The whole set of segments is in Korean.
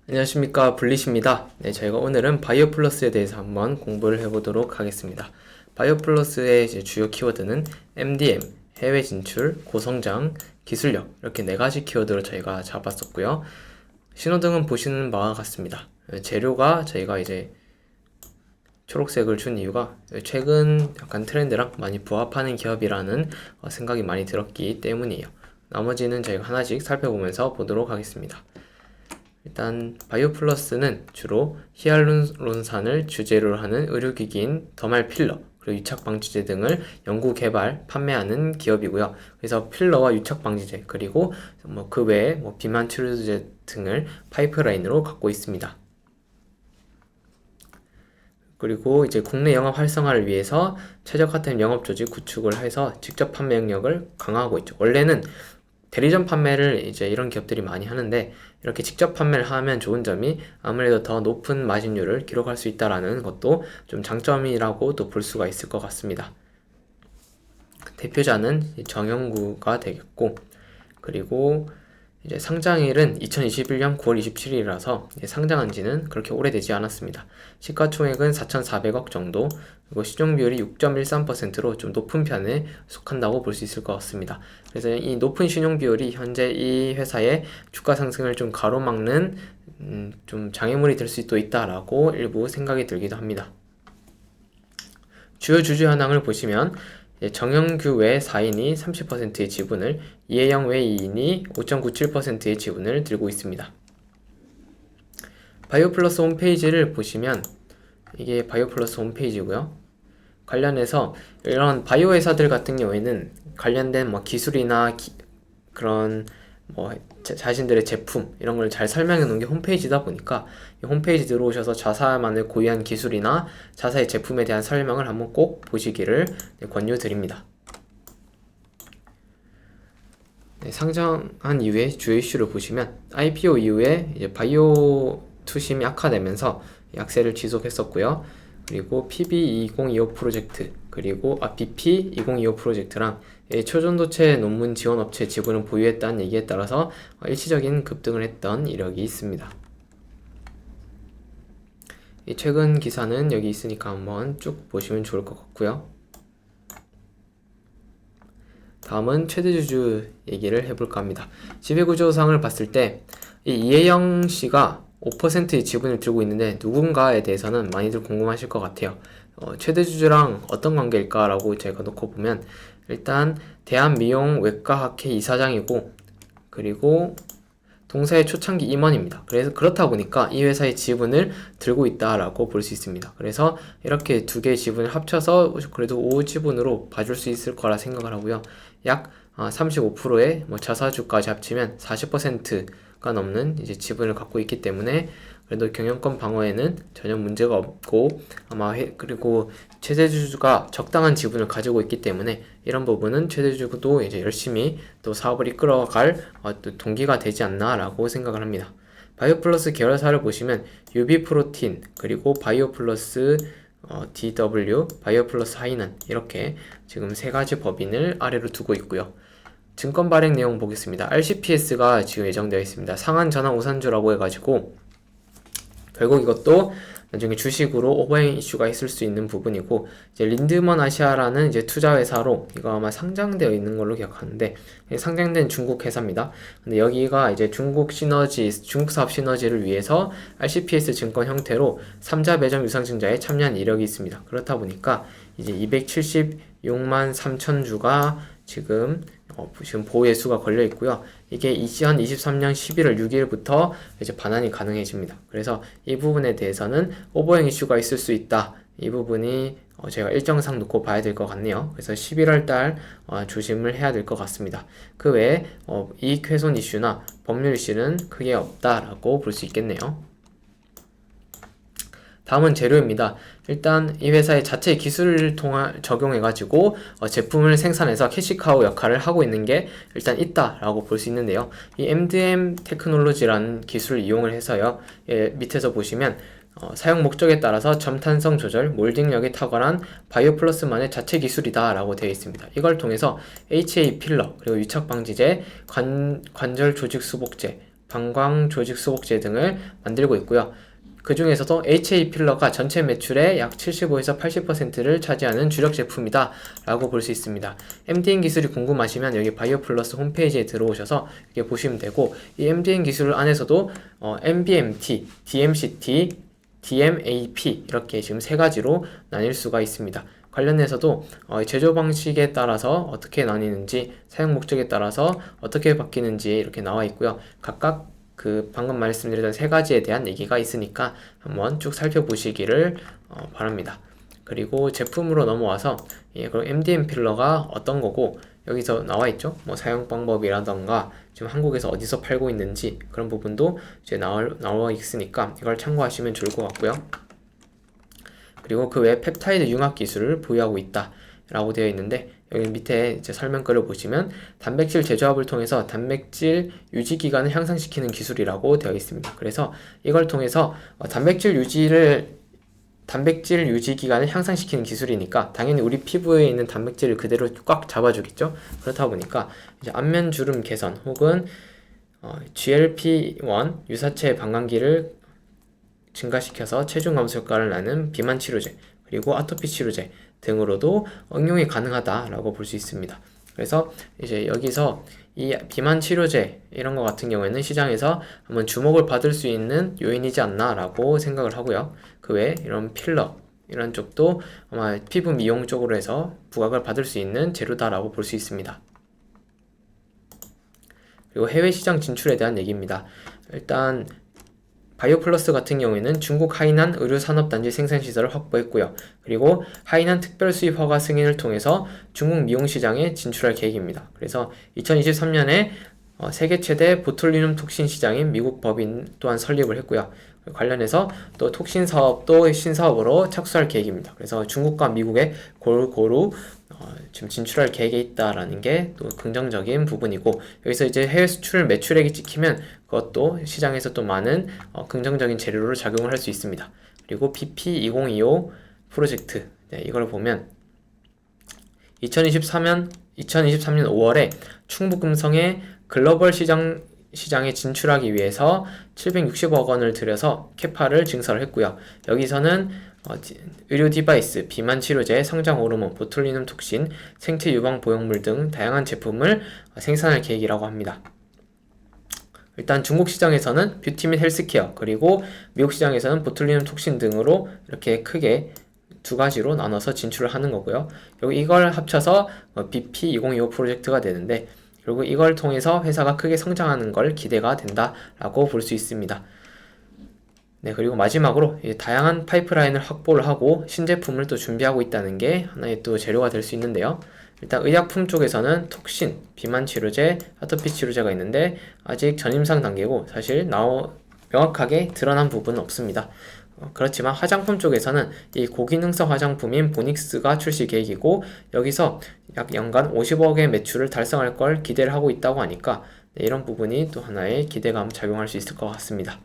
안녕하십니까, 블리시입니다. 네, 저희가 오늘은 바이오플러스에 대해서 한번 공부를 해보도록 하겠습니다. 바이오플러스의 이제 주요 키워드는 MDM, 해외 진출, 고성장, 기술력 이렇게 네 가지 키워드로 저희가 잡았었고요. 신호등은 보시는 바와 같습니다. 재료가 저희가 이제 초록색을 준 이유가 최근 약간 트렌드랑 많이 부합하는 기업이라는 생각이 많이 들었기 때문이에요. 나머지는 저희가 하나씩 살펴보면서 보도록 하겠습니다. 일단 바이오플러스는 주로 히알루론산을 주재료로 하는 의료기기인 더말 필러, 그리고 유착방지제 등을 연구 개발, 판매하는 기업이고요. 그래서 필러와 유착방지제, 그리고 그 외에 비만 치료제 등을 파이프라인으로 갖고 있습니다. 그리고 이제 국내 영업 활성화를 위해서 최적화된 영업 조직 구축을 해서 직접 판매 영역을 강화하고 있죠. 원래는 대리점 판매를 이제 이런 기업들이 많이 하는데, 이렇게 직접 판매를 하면 좋은 점이 아무래도 더 높은 마진율을 기록할 수 있다라는 것도 좀 장점이라고 또 볼 수가 있을 것 같습니다. 대표자는 정영구가 되겠고, 그리고 이제 상장일은 2021년 9월 27일이라서 상장한 지는 그렇게 오래되지 않았습니다. 시가총액은 4,400억 정도, 그리고 신용비율이 6.13%로 좀 높은 편에 속한다고 볼 수 있을 것 같습니다. 그래서 이 높은 신용비율이 현재 이 회사의 주가 상승을 좀 가로막는 좀 장애물이 될 수도 있다라고 일부 생각이 들기도 합니다. 주요 주주 현황을 보시면 정영규 외 4인이 30%의 지분을, 이혜영 외 2인이 5.97%의 지분을 들고 있습니다. 바이오플러스 홈페이지를 보시면 이게 바이오플러스 홈페이지고요. 관련해서 이런 바이오 회사들 같은 경우에는 관련된 기술이나 그런 자신들의 제품 이런 걸 잘 설명해 놓은 게 홈페이지다 보니까 이 홈페이지 들어오셔서 자사만의 고유한 기술이나 자사의 제품에 대한 설명을 한번 꼭 보시기를 권유드립니다. 상장한 이후에 주요 이슈를 보시면 IPO 이후에 이제 바이오 투심이 악화되면서 약세를 지속했었고요. 그리고 PB2025 프로젝트, 그리고 BP2025 프로젝트랑 초전도체 논문 지원 업체 지분을 보유했다는 얘기에 따라서 일시적인 급등을 했던 이력이 있습니다. 최근 기사는 여기 있으니까 한번 쭉 보시면 좋을 것 같고요. 다음은 최대주주 얘기를 해볼까 합니다. 지배구조상을 봤을 때 이 이혜영 씨가 5%의 지분을 들고 있는데 누군가에 대해서는 많이들 궁금하실 것 같아요. 최대주주랑 어떤 관계일까 라고 제가 놓고 보면, 일단 대한미용외과학회 이사장이고, 그리고 동사의 초창기 임원입니다. 그래서 그렇다 보니까 이 회사의 지분을 들고 있다라고 볼 수 있습니다. 그래서 이렇게 두 개의 지분을 합쳐서 그래도 5지분으로 봐줄 수 있을 거라 생각을 하고요. 약 35%의 자사주까지 합치면 40%가 넘는 이제 지분을 갖고 있기 때문에 그래도 경영권 방어에는 전혀 문제가 없고, 아마 그리고 최대주주가 적당한 지분을 가지고 있기 때문에 이런 부분은 최대주주도 이제 열심히 또 사업을 이끌어갈 또 동기가 되지 않나라고 생각을 합니다. 바이오플러스 계열사를 보시면 UB프로틴, 그리고 바이오플러스 DW, 바이오플러스 하이난, 이렇게 지금 세 가지 법인을 아래로 두고 있고요. 증권 발행 내용 보겠습니다. RCPS가 지금 예정되어 있습니다. 상한 전환 우산주라고 해가지고 결국 이것도 나중에 주식으로 오버행 이슈가 있을 수 있는 부분이고, 이제 린드먼 아시아라는 이제 투자 회사로 이거 아마 상장되어 있는 걸로 기억하는데, 상장된 중국 회사입니다. 근데 여기가 이제 중국 사업 시너지를 위해서 RCPS 증권 형태로 3자 매점 유상증자에 참여한 이력이 있습니다. 그렇다 보니까 이제 276만 3천 주가 지금 보호예수가 걸려 있고요. 이게 2023년 11월 6일부터 이제 반환이 가능해집니다. 그래서 이 부분에 대해서는 오버행 이슈가 있을 수 있다. 이 부분이 제가 일정상 놓고 봐야 될 것 같네요. 그래서 11월 달 조심을 해야 될 것 같습니다. 그 외에 이익 훼손 이슈나 법률 이슈는 크게 없다라고 볼 수 있겠네요. 다음은 재료입니다. 일단 이 회사의 자체 기술을 적용해가지고 제품을 생산해서 캐시카우 역할을 하고 있는 게 일단 있다라고 볼 수 있는데요. 이 MDM 테크놀로지라는 기술을 이용을 해서요. 밑에서 보시면 사용 목적에 따라서 점탄성 조절, 몰딩력이 탁월한 바이오플러스만의 자체 기술이다 라고 되어 있습니다. 이걸 통해서 HA 필러, 그리고 유착방지제, 관절 조직 수복제, 방광조직소복제 등을 만들고 있고요. 그 중에서도 HA 필러가 전체 매출의 약 75에서 80%를 차지하는 주력 제품이다 라고 볼 수 있습니다. MDN 기술이 궁금하시면 여기 바이오플러스 홈페이지에 들어오셔서 이렇게 보시면 되고, 이 MDN 기술 안에서도 MBMT, DMCT, DMAP 이렇게 지금 세 가지로 나뉠 수가 있습니다. 관련해서도 제조 방식에 따라서 어떻게 나뉘는지, 사용 목적에 따라서 어떻게 바뀌는지 이렇게 나와 있고요. 각각 그 방금 말씀드렸던 세 가지에 대한 얘기가 있으니까 한번 쭉 살펴보시기를 바랍니다. 그리고 제품으로 넘어와서 그럼 MDN 필러가 어떤 거고, 여기서 나와 있죠. 뭐 사용 방법이라던가 지금 한국에서 어디서 팔고 있는지 그런 부분도 이제 나와 있으니까 이걸 참고하시면 좋을 것 같고요. 그리고 그 외 펩타이드 융합 기술을 보유하고 있다 라고 되어 있는데, 여기 밑에 이제 설명글을 보시면 단백질 재조합을 통해서 단백질 유지 기간을 향상시키는 기술이라고 되어 있습니다. 그래서 이걸 통해서 단백질 유지 기간을 향상시키는 기술이니까 당연히 우리 피부에 있는 단백질을 그대로 꽉 잡아주겠죠. 그렇다 보니까 이제 안면 주름 개선 혹은 GLP-1 유사체 방광기를 증가시켜서 체중 감소 효과를 나는 비만 치료제, 그리고 아토피 치료제 등으로도 응용이 가능하다라고 볼 수 있습니다. 그래서 이제 여기서 이 비만 치료제 이런 거 같은 경우에는 시장에서 한번 주목을 받을 수 있는 요인이지 않나라고 생각을 하고요. 그 외에 이런 필러 이런 쪽도 아마 피부 미용 쪽으로 해서 부각을 받을 수 있는 재료다라고 볼 수 있습니다. 그리고 해외 시장 진출에 대한 얘기입니다. 일단 바이오플러스 같은 경우에는 중국 하이난 의료산업단지 생산시설을 확보했고요. 그리고 하이난 특별수입 허가 승인을 통해서 중국 미용시장에 진출할 계획입니다. 그래서 2023년에 세계 최대 보툴리눔 톡신 시장인 미국 법인 또한 설립을 했고요. 관련해서 또 톡신 사업도 신사업으로 착수할 계획입니다. 그래서 중국과 미국에 골고루 지금 진출할 계획에 있다라는 게 또 긍정적인 부분이고, 여기서 이제 해외 수출 매출액이 찍히면 그것도 시장에서 또 많은 긍정적인 재료로 작용을 할 수 있습니다. 그리고 BP2025 프로젝트, 이걸 보면 2023년 5월에 충북 금성의 글로벌 시장에 진출하기 위해서 760억 원을 들여서 캐파를 증설을 했고요. 여기서는 의료 디바이스, 비만 치료제, 성장 호르몬, 보툴리눔 톡신, 생체 유방 보형물 등 다양한 제품을 생산할 계획이라고 합니다. 일단 중국 시장에서는 뷰티 및 헬스케어, 그리고 미국 시장에서는 보툴리눔 톡신 등으로 이렇게 크게 두 가지로 나눠서 진출을 하는 거고요. 그리고 이걸 합쳐서 BP2025 프로젝트가 되는데, 그리고 이걸 통해서 회사가 크게 성장하는 걸 기대가 된다라고 볼 수 있습니다. 네, 그리고 마지막으로 다양한 파이프라인을 확보를 하고 신제품을 또 준비하고 있다는 게 하나의 또 재료가 될 수 있는데요. 일단 의약품 쪽에서는 톡신, 비만 치료제, 아토피 치료제가 있는데 아직 전임상 단계고 사실 명확하게 드러난 부분은 없습니다. 그렇지만 화장품 쪽에서는 이 고기능성 화장품인 보닉스가 출시 계획이고, 여기서 약 연간 50억의 매출을 달성할 걸 기대를 하고 있다고 하니까 이런 부분이 또 하나의 기대감 작용할 수 있을 것 같습니다.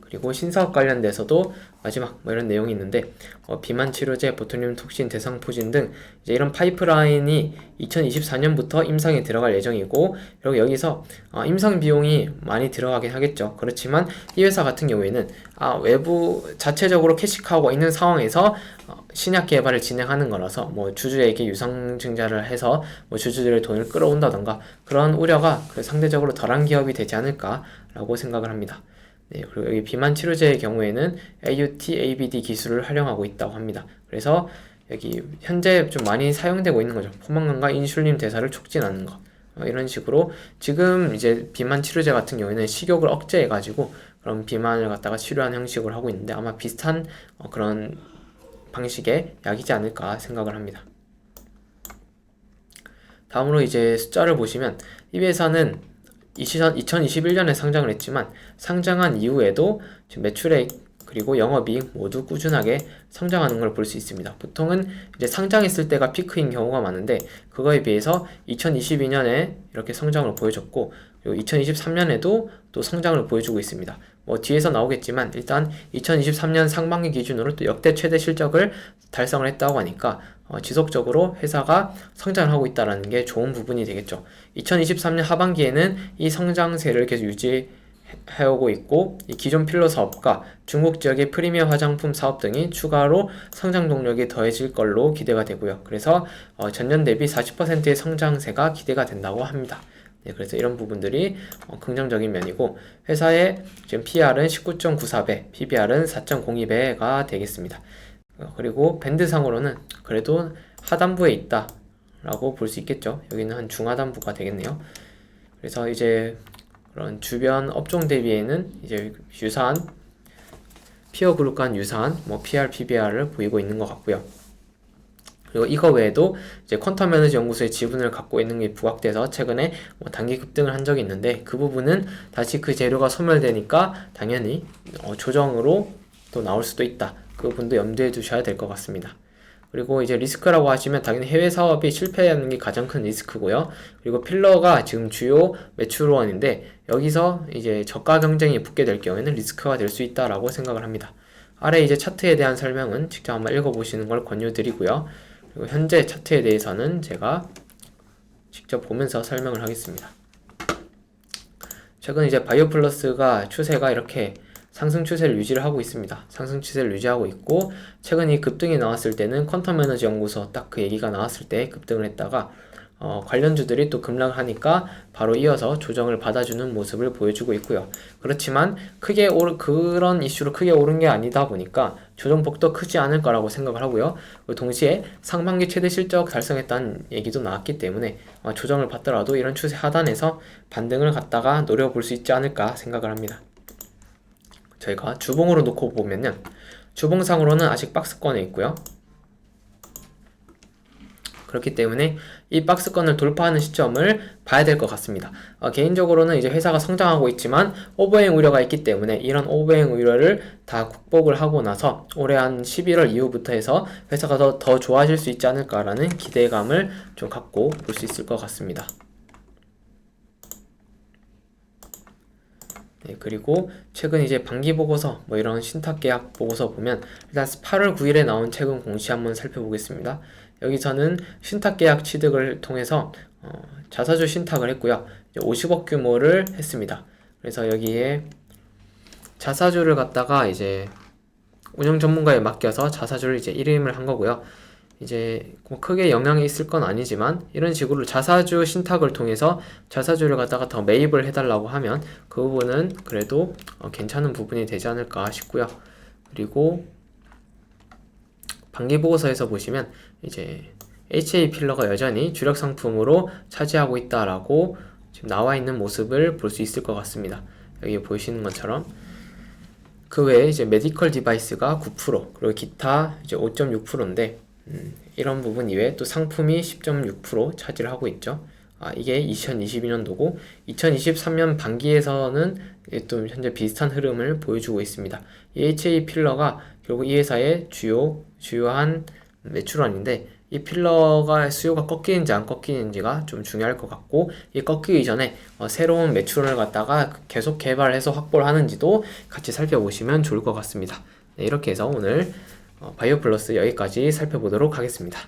그리고 신사업 관련돼서도 마지막 이런 내용이 있는데, 비만 치료제, 보툴리눔 톡신, 대상포진 등 이제 이런 파이프라인이 2024년부터 임상에 들어갈 예정이고, 그리고 여기서 임상 비용이 많이 들어가긴 하겠죠. 그렇지만 이 회사 같은 경우에는 외부 자체적으로 캐시카우가 있는 상황에서 신약 개발을 진행하는 거라서 뭐 주주에게 유상증자를 해서 뭐 주주들의 돈을 끌어온다던가 그런 우려가 상대적으로 덜한 기업이 되지 않을까라고 생각을 합니다. 네, 그리고 여기 비만 치료제의 경우에는 AUT, ABD 기술을 활용하고 있다고 합니다. 그래서 여기 현재 좀 많이 사용되고 있는 거죠. 포만감과 인슐린 대사를 촉진하는 거. 이런 식으로 지금 이제 비만 치료제 같은 경우에는 식욕을 억제해가지고 그런 비만을 갖다가 치료하는 형식으로 하고 있는데, 아마 비슷한 그런 방식의 약이지 않을까 생각을 합니다. 다음으로 이제 숫자를 보시면 이 회사는 2021년에 상장을 했지만 상장한 이후에도 매출액 그리고 영업이익 모두 꾸준하게 성장하는 걸 볼 수 있습니다. 보통은 이제 상장했을 때가 피크인 경우가 많은데 그거에 비해서 2022년에 이렇게 성장을 보여줬고, 그리고 2023년에도 또 성장을 보여주고 있습니다. 뭐 뒤에서 나오겠지만 일단 2023년 상반기 기준으로 또 역대 최대 실적을 달성을 했다고 하니까 지속적으로 회사가 성장을 하고 있다는 게 좋은 부분이 되겠죠. 2023년 하반기에는 이 성장세를 계속 유지해오고 있고, 이 기존 필러 사업과 중국 지역의 프리미엄 화장품 사업 등이 추가로 성장 동력이 더해질 걸로 기대가 되고요. 그래서 전년 대비 40%의 성장세가 기대가 된다고 합니다. 네, 그래서 이런 부분들이 긍정적인 면이고, 회사의 지금 PR은 19.94배, PBR은 4.02배가 되겠습니다. 그리고 밴드상으로는 그래도 하단부에 있다 라고 볼 수 있겠죠. 여기는 한 중하단부가 되겠네요. 그래서 이제 그런 주변 업종 대비에는 이제 유사한 피어 그룹과 유사한 뭐 PR, PBR을 보이고 있는 것 같고요. 그리고 이거 외에도 이제 퀀텀 에너지 연구소의 지분을 갖고 있는 게 부각돼서 최근에 뭐 단기 급등을 한 적이 있는데, 그 부분은 다시 그 재료가 소멸되니까 당연히 조정으로 또 나올 수도 있다. 그 부분도 염두에 두셔야 될 것 같습니다. 그리고 이제 리스크라고 하시면 당연히 해외 사업이 실패하는 게 가장 큰 리스크고요. 그리고 필러가 지금 주요 매출원인데 여기서 이제 저가 경쟁이 붙게 될 경우에는 리스크가 될 수 있다라고 생각을 합니다. 아래 이제 차트에 대한 설명은 직접 한번 읽어보시는 걸 권유드리고요. 그리고 현재 차트에 대해서는 제가 직접 보면서 설명을 하겠습니다. 최근 이제 바이오플러스가 추세가 이렇게 상승 추세를 유지를 하고 있습니다. 상승 추세를 유지하고 있고, 최근 이 급등이 나왔을 때는 퀀텀 에너지 연구소 딱 그 얘기가 나왔을 때 급등을 했다가 관련주들이 또 급락을 하니까 바로 이어서 조정을 받아주는 모습을 보여주고 있고요. 그렇지만 그런 이슈로 크게 오른 게 아니다 보니까 조정폭도 크지 않을 거라고 생각을 하고요. 동시에 상반기 최대 실적 달성했다는 얘기도 나왔기 때문에 조정을 받더라도 이런 추세 하단에서 반등을 갖다가 노려볼 수 있지 않을까 생각을 합니다. 저희가 주봉으로 놓고 보면요, 주봉상으로는 아직 박스권에 있고요. 그렇기 때문에 이 박스권을 돌파하는 시점을 봐야 될 것 같습니다. 개인적으로는 이제 회사가 성장하고 있지만 오버행 우려가 있기 때문에 이런 오버행 우려를 다 극복을 하고 나서 올해 한 11월 이후부터 해서 회사가 더 좋아질 수 있지 않을까라는 기대감을 좀 갖고 볼 수 있을 것 같습니다. 네, 그리고 최근 이제 반기 보고서 뭐 이런 신탁 계약 보고서 보면 일단 8월 9일에 나온 최근 공시 한번 살펴보겠습니다. 여기서는 신탁 계약 취득을 통해서 자사주 신탁을 했고요. 50억 규모를 했습니다. 그래서 여기에 자사주를 갖다가 이제 운영 전문가에 맡겨서 자사주를 이제 일임을 한 거고요. 이제 뭐 크게 영향이 있을 건 아니지만 이런 식으로 자사주 신탁을 통해서 자사주를 갖다가 더 매입을 해달라고 하면 그 부분은 그래도 괜찮은 부분이 되지 않을까 싶고요. 그리고 반기 보고서에서 보시면 이제 HA 필러가 여전히 주력 상품으로 차지하고 있다라고 지금 나와 있는 모습을 볼 수 있을 것 같습니다. 여기 보시는 것처럼 그 외에 이제 메디컬 디바이스가 9%, 그리고 기타 이제 5.6%인데 이런 부분 이외에 또 상품이 10.6% 차지를 하고 있죠. 이게 2022년도고 2023년 반기에서는 또 현재 비슷한 흐름을 보여주고 있습니다. 이 HA 필러가 결국 이 회사의 주요한 매출원인데, 이 필러가 수요가 꺾이는지 안 꺾이는지가 좀 중요할 것 같고, 이 꺾이기 전에 새로운 매출원을 갖다가 계속 개발해서 확보를 하는지도 같이 살펴보시면 좋을 것 같습니다. 네, 이렇게 해서 오늘 바이오플러스 여기까지 살펴보도록 하겠습니다.